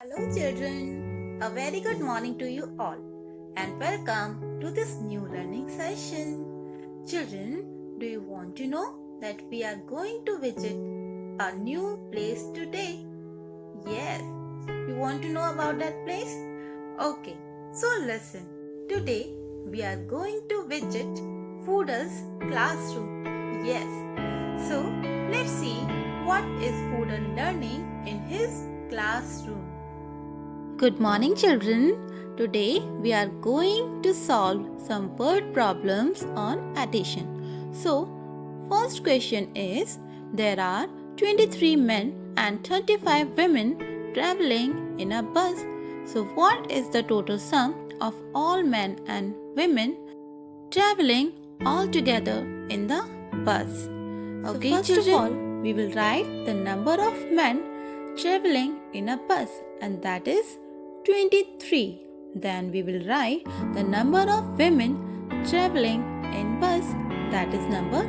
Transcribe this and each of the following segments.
Hello, children. A very good morning to you all, and welcome to this new learning session. Children, do you want to know that we are going to visit a new place today? Yes, you want to know about that place? Okay, so listen. Today we are going to visit Fooda's classroom. Yes, so let's see what is Fooda learning in his classroom. Good morning, children. Today we are going to solve some word problems on addition. So, first question is, there are 23 men and 35 women traveling in a bus. So, what is the total sum of all men and women traveling all together in the bus? Okay, first children, of all, we will write the number of men traveling in a bus, and that is 23. Then we will write the number of women traveling in bus, that is number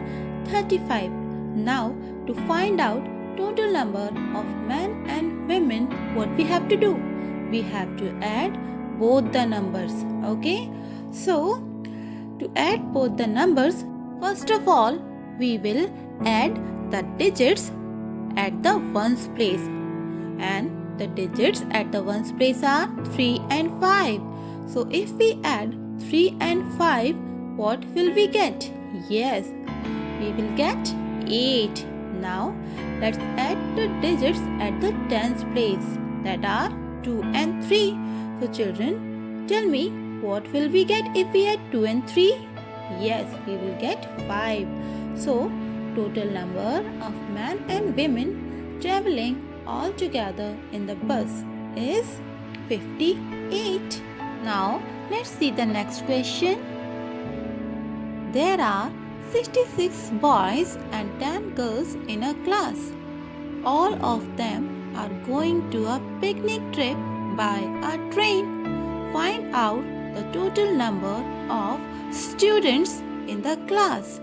35. Now to find out total number of men and women, what we have to do? We have to add both the numbers. Okay, so to add both the numbers, first of all we will add the digits at the ones place, and the digits at the ones place are 3 and 5. So if we add 3 and 5, what will we get? Yes, we will get 8. Now let's add the digits at the tens place, that are 2 and 3. So children, tell me, what will we get if we add 2 and 3? Yes, we will get 5. So total number of men and women traveling all together in the bus is 58. Now let's see the next question. There are 66 boys and 10 girls in a class. All of them are going to a picnic trip by a train. Find out the total number of students in the class.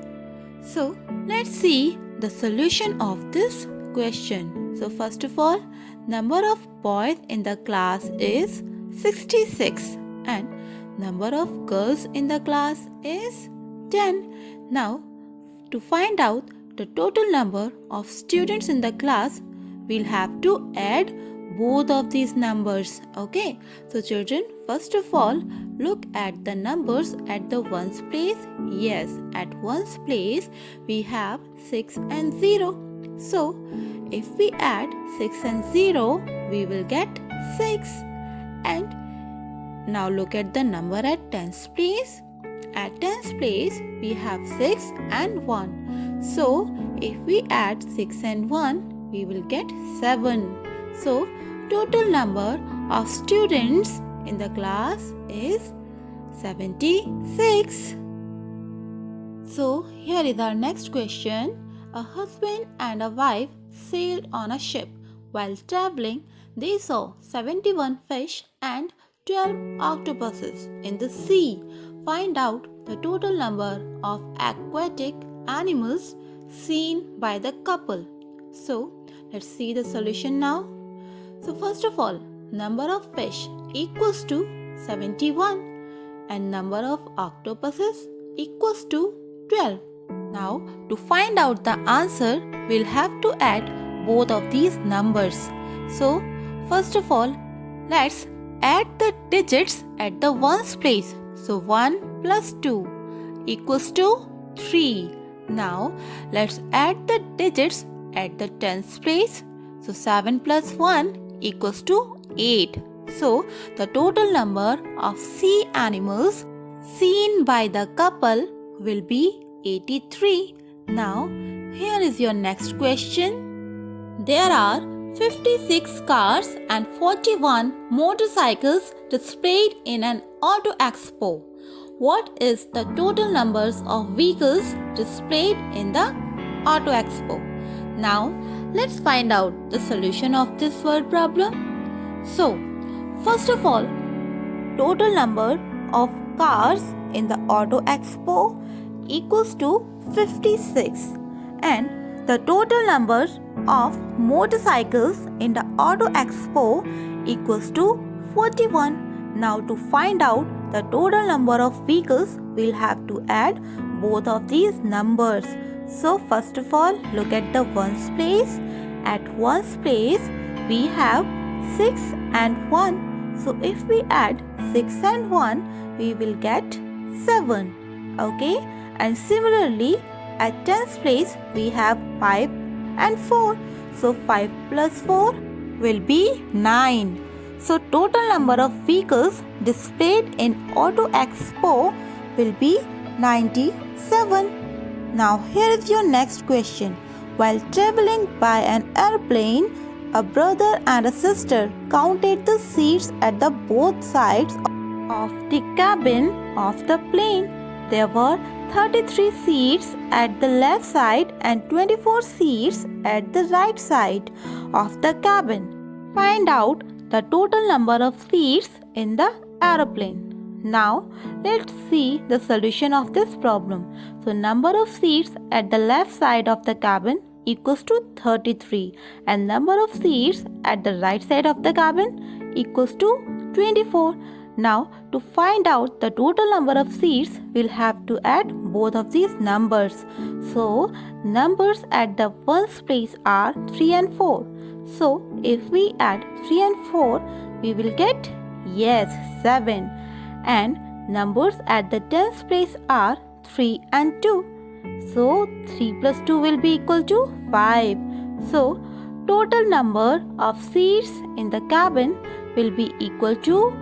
So let's see the solution of this question. So first of all, number of boys in the class is 66 and number of girls in the class is 10. Now to find out the total number of students in the class, we'll have to add both of these numbers. Okay, so children, first of all, look at the numbers at the ones place. Yes, at ones place we have 6 and 0. So if we add 6 and 0, we will get 6. And now look at the number at tens place. At tens place, we have 6 and 1. So if we add 6 and 1, we will get 7. So total number of students in the class is 76. So here is our next question. A husband and a wife sailed on a ship. While traveling, they saw 71 fish and 12 octopuses in the sea. Find out the total number of aquatic animals seen by the couple. So let's see the solution now. So first of all, number of fish equals to 71 and number of octopuses equals to 12. Now to find out the answer, we'll have to add both of these numbers. So first of all, let's add the digits at the ones place. So 1 plus 2 equals to 3. Now let's add the digits at the tens place. So 7 plus 1 equals to 8. So the total number of sea animals seen by the couple will be 83. Now here is your next question. There are 56 cars and 41 motorcycles displayed in an auto expo. What is the total numbers of vehicles displayed in the auto expo? Now let's find out the solution of this word problem. So first of all, total number of cars in the auto expo equals to 56 and the total number of motorcycles in the Auto Expo equals to 41. Now to find out the total number of vehicles, we'll have to add both of these numbers. So first of all, look at the ones place. At ones place, we have 6 and 1. So if we add 6 and 1, we will get 7. Okay? And similarly, at tens place, we have 5 and 4. So 5 plus 4 will be 9. So total number of vehicles displayed in Auto Expo will be 97. Now here is your next question. While traveling by an airplane, a brother and a sister counted the seats at the both sides of the cabin of the plane. There were 33 seats at the left side and 24 seats at the right side of the cabin. Find out the total number of seats in the aeroplane. Now, let's see the solution of this problem. So, number of seats at the left side of the cabin equals to 33 and number of seats at the right side of the cabin equals to 24. Now, to find out the total number of seats, we'll have to add both of these numbers. So, numbers at the ones place are 3 and 4. So, if we add 3 and 4, we will get, yes, 7. And numbers at the tens place are 3 and 2. So, 3 plus 2 will be equal to 5. So, total number of seats in the cabin will be equal to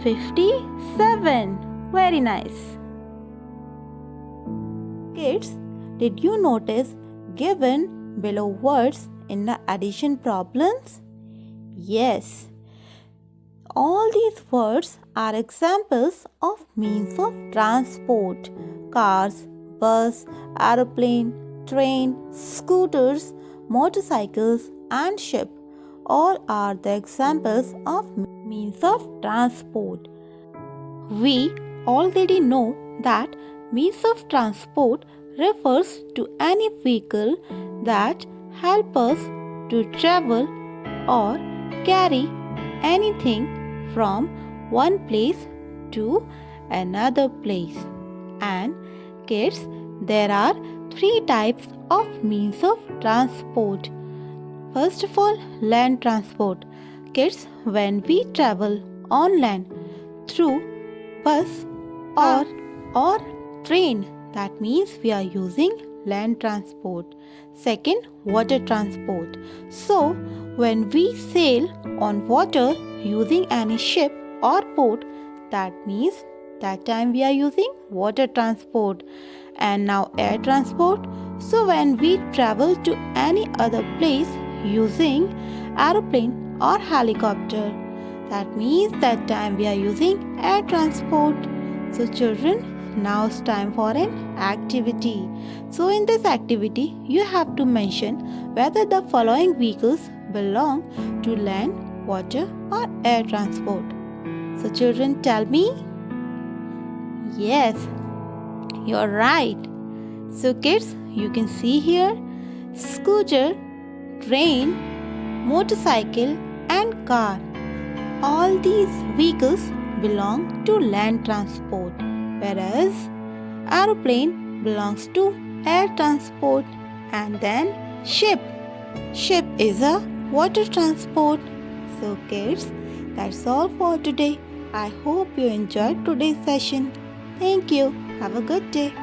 57. Very nice. Kids, did you notice given below words in the addition problems? Yes. All these words are examples of means of transport. Cars, bus, aeroplane, train, scooters, motorcycles and ship. All are the examples of means of transport. We already know that means of transport refers to any vehicle that help us to travel or carry anything from one place to another place. And kids, there are 3 types of means of transport. First of all, land transport. Kids, when we travel on land through bus or train, that means we are using land transport. Second, water transport. So, when we sail on water using any ship or boat, that means that time we are using water transport. And now air transport. So when we travel to any other place using aeroplane or helicopter, that means that time we are using air transport. So children, now it's time for an activity. So in this activity, you have to mention whether the following vehicles belong to land, water or air transport. So children, tell me. Yes, you're right. So kids, you can see here scooter, train, motorcycle and car. All these vehicles belong to land transport, whereas aeroplane belongs to air transport, and then ship is a water transport. So kids, that's all for today. I hope you enjoyed today's session. Thank you. Have a good day.